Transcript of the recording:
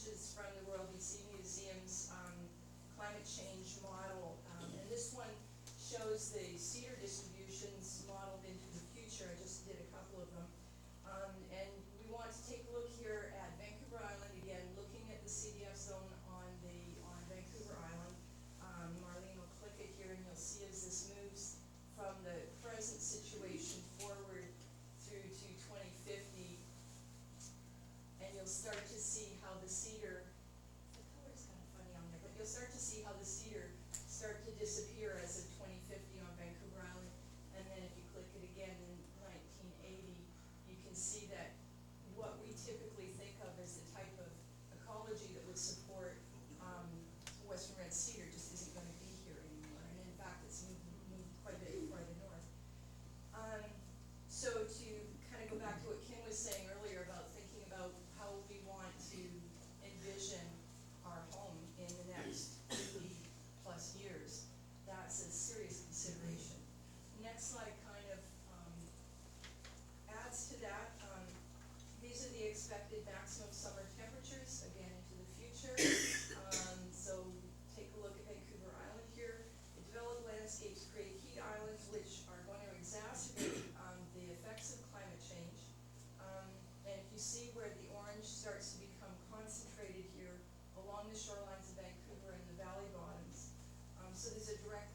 is from the Royal BC Museum's climate change model. And this one shows the cedar distributions modeled into the future. I just did a couple of them. And we want to take a look here at Vancouver Island, again, looking at the CDF zone on Vancouver Island. Marlene will click it here and you'll see as this moves from the present situation forward through to 2050, and you'll start to see how the cedar, the color's kind of funny on there, but you'll start to see how the cedar start to disappear as of 2050 on Vancouver Island. And then if you click it again in 1980, you can see that what we typically think of as the type of ecology that would support western red cedar just isn't going to be here anymore. And in fact, it's moved quite a bit farther north. So to kind of go back to what Kim was saying earlier about thinking about how we want to envision our home in the next 50 plus years, that's a serious consideration. Next slide kind of adds to that. These are the expected maximum summer temperatures, again, into the future. So take a look at Vancouver Island here. The developed landscapes create heat islands which are going to exacerbate the effects of climate change. And if you see where the orange starts to become concentrated here along the shorelines of Vancouver and the valley bottoms, so there's a direct